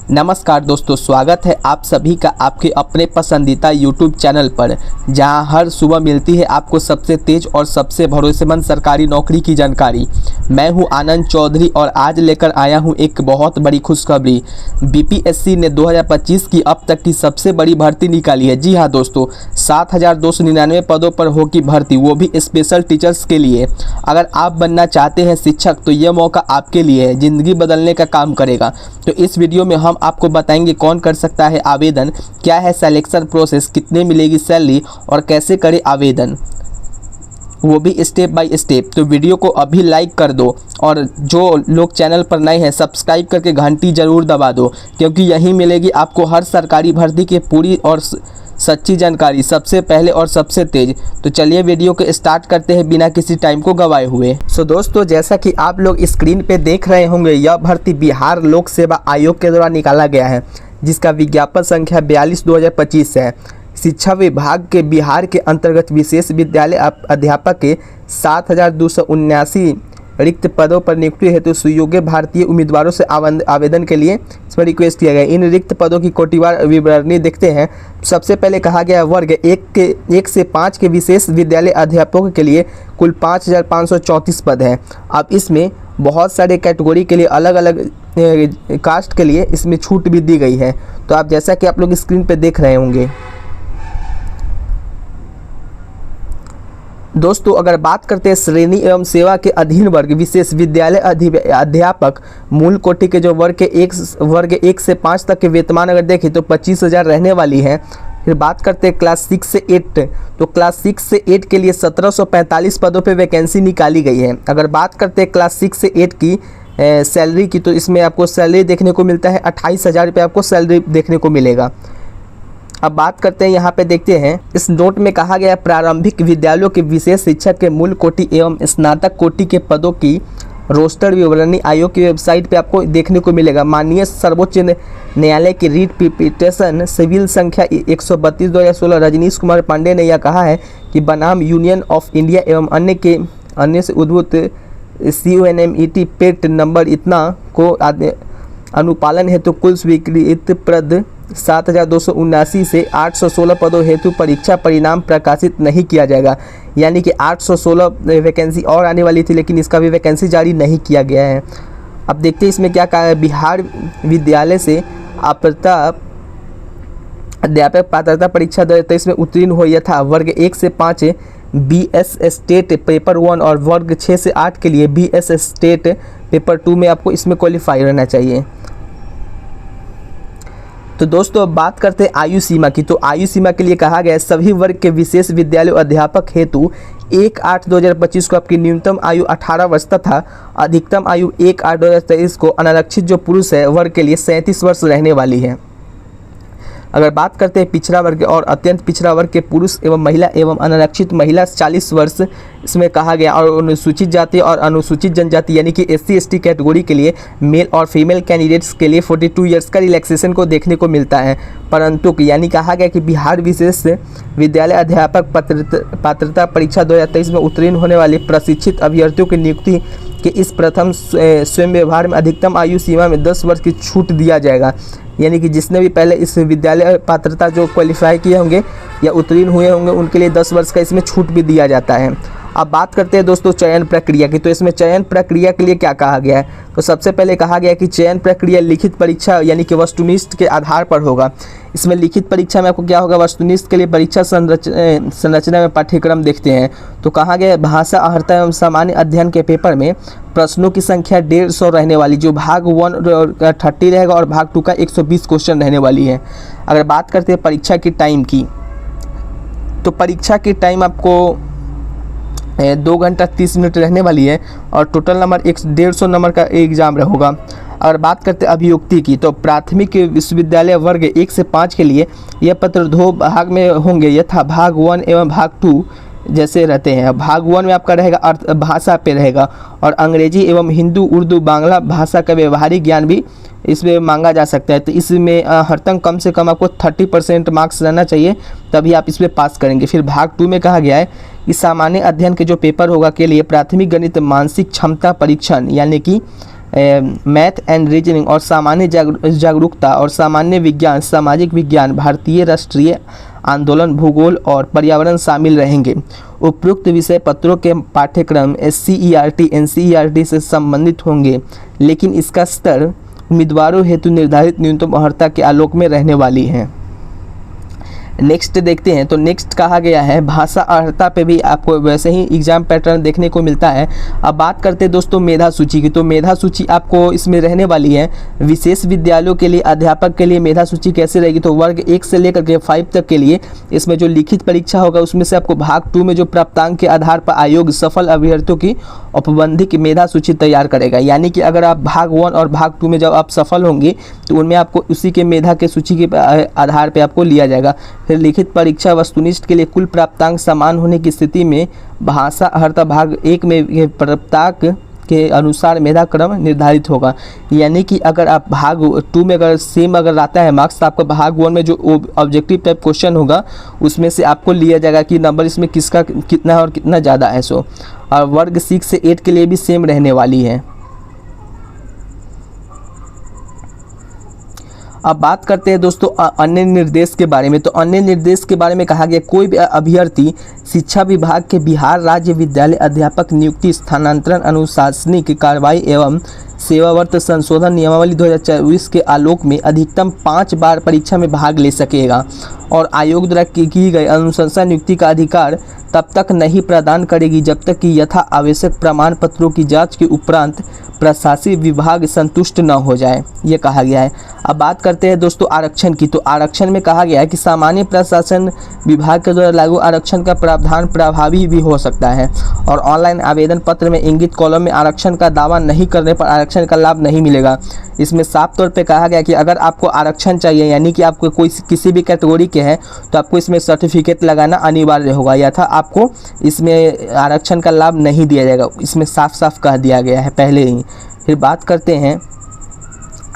नमस्कार दोस्तों, स्वागत है आप सभी का आपके अपने पसंदीदा YouTube चैनल पर, जहां हर सुबह मिलती है आपको सबसे तेज और सबसे भरोसेमंद सरकारी नौकरी की जानकारी। मैं हूं आनंद चौधरी और आज लेकर आया हूं एक बहुत बड़ी खुशखबरी। BPSC ने 2025 की अब तक की सबसे बड़ी भर्ती निकाली है। जी हां दोस्तों, 7,299 पदों पर होगी भर्ती, वो भी स्पेशल टीचर्स के लिए। अगर आप बनना चाहते हैं शिक्षक तो यह मौका आपके लिए है, ज़िंदगी बदलने का काम करेगा। तो इस वीडियो में हम आपको बताएंगे कौन कर सकता है आवेदन, क्या है सिलेक्शन प्रोसेस, कितने मिलेगी सैलरी और कैसे करें आवेदन, वो भी स्टेप बाय स्टेप। तो वीडियो को अभी लाइक कर दो और जो लोग चैनल पर नए हैं सब्सक्राइब करके घंटी ज़रूर दबा दो, क्योंकि यहीं मिलेगी आपको हर सरकारी भर्ती की पूरी और सच्ची जानकारी सबसे पहले और सबसे तेज। तो चलिए वीडियो को स्टार्ट करते हैं बिना किसी टाइम को गवाए हुए। सो दोस्तों, जैसा कि आप लोग स्क्रीन पे देख रहे होंगे, यह भर्ती बिहार लोक सेवा आयोग के द्वारा निकाला गया है, जिसका विज्ञापन संख्या 42/2025 है। शिक्षा विभाग के बिहार के अंतर्गत विशेष विद्यालय अध्यापक के 7,279 रिक्त पदों पर नियुक्ति हेतु सुयोग्य भारतीय उम्मीदवारों से आवेदन के लिए इसमें रिक्वेस्ट किया गया। इन रिक्त पदों की कोटिवार विवरणी देखते हैं। सबसे पहले कहा गया वर्ग 1 से 5 के विशेष विद्यालय अध्यापकों के लिए कुल 5,534 पद हैं। अब इसमें बहुत सारे कैटेगरी के लिए अलग अलग कास्ट के लिए इसमें छूट भी दी गई है। तो आप जैसा कि आप लोग स्क्रीन पर देख रहे होंगे दोस्तों, अगर बात करते हैं श्रेणी एवं सेवा के अधीन वर्ग विशेष विद्यालय अध्यापक मूल कोटि के जो वर्ग 1 से 5 तक के वेतमान अगर देखें तो 25,000 रहने वाली है। फिर बात करते हैं क्लास 6 से 8, तो क्लास 6 से 8 के लिए 1745 पदों पे वैकेंसी निकाली गई है। अगर बात करते हैं क्लास 6 से 8 की सैलरी की, तो इसमें आपको सैलरी देखने को मिलता है 28,000 रुपये आपको सैलरी देखने को मिलेगा। अब बात करते हैं, यहाँ पे देखते हैं इस नोट में कहा गया प्रारंभिक विद्यालयों के विशेष शिक्षक के मूल कोटि एवं स्नातक कोटि के पदों की रोस्टर विवरणी आयोग की वेबसाइट पे आपको देखने को मिलेगा। माननीय सर्वोच्च न्यायालय की रीट पिटिशन सिविल संख्या 132/2016 रजनीश कुमार पांडे ने यह कहा है कि बनाम यूनियन ऑफ इंडिया एवं अन्य से उद्भूत CONMET पेट नंबर इतना को अनुपालन हेतु कुल स्वीकृत पद 7,279 से 816 पदों हेतु परीक्षा परिणाम प्रकाशित नहीं किया जाएगा। यानी कि 816 वैकेंसी और आने वाली थी, लेकिन इसका भी वैकेंसी जारी नहीं किया गया है। अब देखते हैं इसमें क्या कहा है। बिहार विद्यालय से अध्यापक पात्रता परीक्षा 2023 में उत्तीर्ण हो यथा वर्ग 1 से 5 BS स्टेट पेपर 1 और वर्ग 6 से 8 के लिए BS स्टेट पेपर 2 में आपको इसमें क्वालिफाई रहना चाहिए। तो दोस्तों, अब बात करते हैं आयु सीमा की। तो आयु सीमा के लिए कहा गया है सभी वर्ग के विशेष विद्यालय अध्यापक हेतु 1/8/2025 को आपकी न्यूनतम आयु 18 वर्ष तथा अधिकतम आयु 1/8/2023 को अनारक्षित जो पुरुष है वर्ग के लिए 37 वर्ष रहने वाली है। अगर बात करते हैं पिछड़ा वर्ग और अत्यंत पिछड़ा वर्ग के पुरुष एवं महिला एवं अनारक्षित महिला 40 वर्ष इसमें कहा गया, और अनुसूचित जाति और अनुसूचित जनजाति यानी कि SC ST कैटेगरी के लिए मेल और फीमेल कैंडिडेट्स के लिए 42 ईयर्स का रिलैक्सेशन को देखने को मिलता है। परंतु यानी कहा गया कि बिहार विशेष विद्यालय अध्यापक पात्रता परीक्षा 2023 में उत्तीर्ण होने वाले प्रशिक्षित अभ्यर्थियों की नियुक्ति के इस प्रथम स्वयं व्यवहार में अधिकतम आयु सीमा में 10 वर्ष की छूट दिया जाएगा। यानी कि जिसने भी पहले इस विद्यालय पात्रता जो क्वालिफाई किए होंगे या उत्तीर्ण हुए होंगे उनके लिए 10 वर्ष का इसमें छूट भी दिया जाता है। अब बात करते हैं दोस्तों चयन प्रक्रिया की। तो इसमें चयन प्रक्रिया के लिए क्या कहा गया है। तो सबसे पहले कहा गया कि चयन प्रक्रिया लिखित परीक्षा यानी कि वस्तुनिष्ठ के आधार पर होगा। इसमें लिखित परीक्षा में आपको क्या होगा, वस्तुनिष्ठ के लिए परीक्षा संरचना में पाठ्यक्रम देखते हैं। तो कहा गया भाषा अहर्ता एवं सामान्य अध्ययन के पेपर में प्रश्नों की संख्या 150 रहने वाली, जो भाग 1 का 30 रहेगा और भाग 2 का 120 क्वेश्चन रहने वाली है। अगर बात करते हैं परीक्षा की टाइम की, तो परीक्षा की टाइम आपको 2 घंटा 30 मिनट रहने वाली है और टोटल नंबर 150 नंबर का एग्ज़ाम होगा। अगर बात करते हैं अभियोक्ति की, तो प्राथमिक विश्वविद्यालय वर्ग 1 से 5 के लिए यह पत्र 2 भाग में होंगे यथा भाग 1 एवं भाग 2 जैसे रहते हैं। भाग 1 में आपका रहेगा अर्थ भाषा पे रहेगा और अंग्रेजी एवं हिंदू उर्दू बांग्ला भाषा का व्यवहारिक ज्ञान भी इसमें मांगा जा सकता है। तो इसमें हर कम से कम आपको 30% मार्क्स रहना चाहिए, तभी आप इसमें पास करेंगे। फिर भाग 2 में कहा गया है कि सामान्य अध्ययन के जो पेपर होगा के लिए प्राथमिक गणित मानसिक क्षमता परीक्षण यानी कि मैथ एंड रीजनिंग और सामान्य जागरूकता और सामान्य विज्ञान, सामाजिक विज्ञान, भारतीय राष्ट्रीय आंदोलन, भूगोल और पर्यावरण शामिल रहेंगे। उपयुक्त विषय पत्रों के पाठ्यक्रम SCERT NCERT से संबंधित होंगे, लेकिन इसका स्तर उम्मीदवारों हेतु निर्धारित न्यूनतम अर्हता के आलोक में रहने वाली है। नेक्स्ट देखते हैं, तो नेक्स्ट कहा गया है भाषा अर्हता पे भी आपको वैसे ही एग्जाम पैटर्न देखने को मिलता है। अब बात करते हैं दोस्तों मेधा सूची की, तो मेधा सूची आपको इसमें रहने वाली है। विशेष विद्यालयों के लिए अध्यापक के लिए मेधा सूची कैसे रहेगी, तो वर्ग 1 से लेकर के 5 तक के लिए इसमें जो लिखित परीक्षा होगा उसमें से आपको भाग 2 में जो प्राप्तांक के आधार पर आयोग सफल अभ्यर्थियों की औपबंधिक मेधा सूची तैयार करेगा। यानी कि अगर आप भाग 1 और भाग 2 में जब आप सफल होंगे तो उनमें आपको उसी के मेधा के सूची के आधार पर आपको लिया जाएगा। फिर लिखित परीक्षा वस्तुनिष्ठ के लिए कुल प्राप्तांक समान होने की स्थिति में भाषा अर्हता भाग 1 में प्राप्तांक के अनुसार मेधा क्रम निर्धारित होगा। यानी कि अगर आप भाग 2 में अगर सेम अगर आता है मार्क्स, तो आपका भाग 1 में जो ऑब्जेक्टिव टाइप क्वेश्चन होगा उसमें से आपको लिया जाएगा कि नंबर इसमें किसका कितना है और कितना ज़्यादा है। सो और वर्ग 6 से 8 के लिए भी सेम रहने वाली है। अब बात करते हैं दोस्तों अन्य निर्देश के बारे में, तो अन्य निर्देश के बारे में कहा गया कोई भी अभ्यर्थी शिक्षा विभाग के बिहार राज्य विद्यालय अध्यापक नियुक्ति, स्थानांतरण, अनुशासनिक कार्रवाई एवं सेवावर्त संशोधन नियमावली 2024 के आलोक में अधिकतम 5 बार परीक्षा में भाग ले सकेगा और आयोग द्वारा की गई अनुशंसा नियुक्ति का अधिकार तब तक नहीं प्रदान करेगी जब तक कि यथा आवश्यक प्रमाण पत्रों की जांच के उपरांत प्रशासनिक विभाग संतुष्ट न हो जाए, ये कहा गया है। अब बात करते हैं दोस्तों आरक्षण की, तो आरक्षण में कहा गया है कि सामान्य प्रशासन विभाग के द्वारा लागू आरक्षण का प्रावधान प्रभावी भी हो सकता है और ऑनलाइन आवेदन पत्र में इंगित कॉलम में आरक्षण का दावा नहीं करने पर आरक्षण का लाभ नहीं मिलेगा। इसमें साफ तौर पे कहा गया कि अगर आपको आरक्षण चाहिए, यानी कि आपको कोई किसी भी कैटेगरी के हैं, तो आपको इसमें सर्टिफिकेट लगाना अनिवार्य होगा, या था आपको इसमें आरक्षण का लाभ नहीं दिया जाएगा। इसमें साफ साफ कह दिया गया है पहले ही। फिर बात करते हैं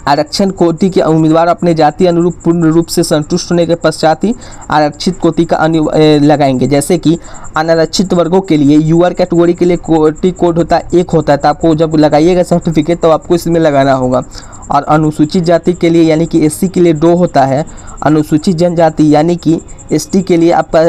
आरक्षण कोटि के उम्मीदवार अपने जाति अनुरूप पूर्ण रूप से संतुष्ट होने के पश्चात ही आरक्षित कोटि का लगाएंगे। जैसे कि अनारक्षित वर्गों के लिए यूआर कैटेगरी के लिए कोटि कोड होता है 1 होता है, तो आपको जब लगाइएगा सर्टिफिकेट तो आपको इसमें लगाना होगा। और अनुसूचित जाति के लिए यानी कि SC के लिए 2 होता है, अनुसूचित जनजाति यानी कि ST के लिए आपका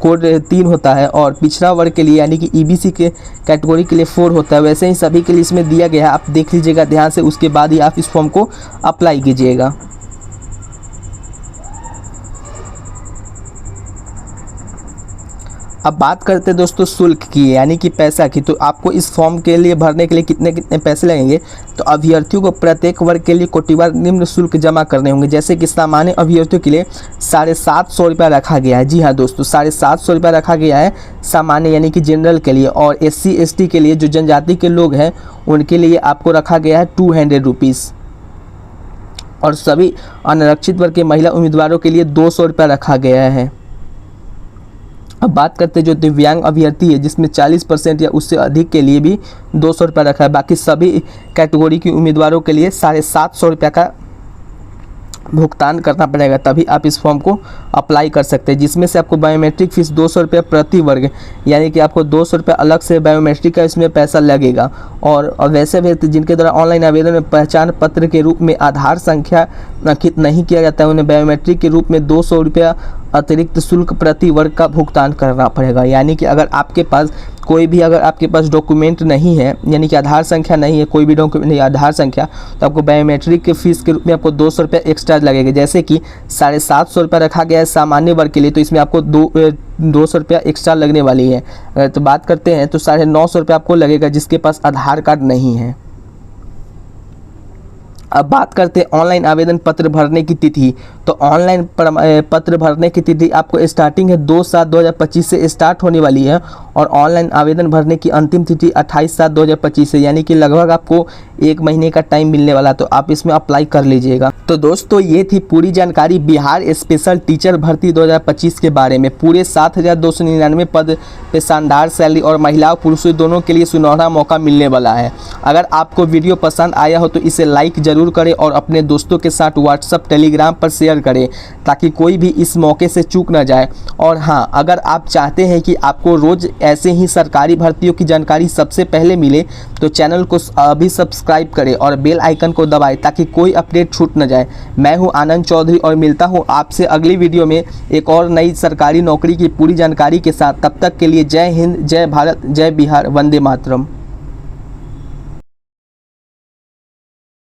कोड 3 होता है और पिछड़ा वर्ग के लिए यानी कि EBC के कैटेगरी के लिए 4 होता है। वैसे ही सभी के लिए इसमें दिया गया है, आप देख लीजिएगा ध्यान से, उसके बाद ही आप इस फॉर्म को अप्लाई कीजिएगा। अब बात करते हैं दोस्तों शुल्क की, यानी कि पैसा की, तो आपको इस फॉर्म के लिए भरने के लिए कितने कितने पैसे लगेंगे। तो अभ्यर्थियों को प्रत्येक वर्ग के लिए कोटिवार निम्न शुल्क जमा करने होंगे। जैसे कि सामान्य अभ्यर्थियों के लिए 750 रुपया रखा गया है। जी हाँ दोस्तों, 750 रुपया रखा गया है सामान्य यानी कि जनरल के लिए, और SC ST के लिए जो जनजाति के लोग हैं उनके लिए आपको रखा गया है 200 रुपीज़, और सभी अनारक्षित वर्ग के महिला उम्मीदवारों के लिए 200 रुपया रखा गया है। अब बात करते हैं जो दिव्यांग अभ्यर्थी है जिसमें 40% या उससे अधिक के लिए भी 200 रुपया रखा है। बाकी सभी कैटेगरी के उम्मीदवारों के लिए 750 रुपया का भुगतान करना पड़ेगा, तभी आप इस फॉर्म को अप्लाई कर सकते हैं। जिसमें से आपको बायोमेट्रिक फ़ीस 200 रुपया प्रति वर्ग, यानी कि आपको 200 रुपया अलग से बायोमेट्रिक का इसमें पैसा लगेगा। और वैसे भी जिनके द्वारा ऑनलाइन आवेदन में पहचान पत्र के रूप में आधार संख्या अंकित नहीं किया जाता है, उन्हें बायोमेट्रिक के रूप में 200 रुपया अतिरिक्त शुल्क प्रति वर्ग का भुगतान करना पड़ेगा। यानी कि अगर आपके पास कोई भी अगर आपके पास डॉक्यूमेंट नहीं है, यानी कि आधार संख्या नहीं है, कोई भी डॉक्यूमेंट नहीं आधार संख्या, तो आपको बायोमेट्रिक के फीस के रूप में आपको 200 रुपया एक्स्ट्रा लगेगा। जैसे कि 750 रुपया रखा गया है सामान्य वर्ग के लिए, तो इसमें आपको 200 रुपया एक्स्ट्रा लगने वाली है। तो बात करते हैं तो 950 रुपया आपको लगेगा जिसके पास आधार कार्ड नहीं है। अब बात करते हैं ऑनलाइन आवेदन पत्र भरने की तिथि। तो ऑनलाइन पत्र भरने की तिथि आपको स्टार्टिंग है 2/7/2025 से स्टार्ट होने वाली है, और ऑनलाइन आवेदन भरने की अंतिम तिथि 28/7/2025 से, यानी कि लगभग आपको 1 महीने का टाइम मिलने वाला, तो आप इसमें अप्लाई कर लीजिएगा। तो दोस्तों ये थी पूरी जानकारी बिहार स्पेशल टीचर भर्ती 2025 के बारे में। पूरे 7299 पद पे शानदार सैलरी और महिलाओं पुरुषों दोनों के लिए सुनहरा मौका मिलने वाला है। अगर आपको वीडियो पसंद आया हो तो इसे लाइक जरूर करें और अपने दोस्तों के साथ व्हाट्सएप टेलीग्राम पर शेयर करें ताकि कोई भी इस मौके से चूक ना जाए। और हाँ, अगर आप चाहते हैं कि आपको रोज़ ऐसे ही सरकारी भर्तियों की जानकारी सबसे पहले मिले तो चैनल को अभी सब्सक्राइब करें और बेल आइकन को दबाएं ताकि कोई अपडेट छूट न जाए। मैं हूं आनंद चौधरी और मिलता हूं आपसे अगली वीडियो में एक और नई सरकारी नौकरी की पूरी जानकारी के साथ। तब तक के लिए जय हिंद, जय भारत, जय बिहार, वंदे मातरम।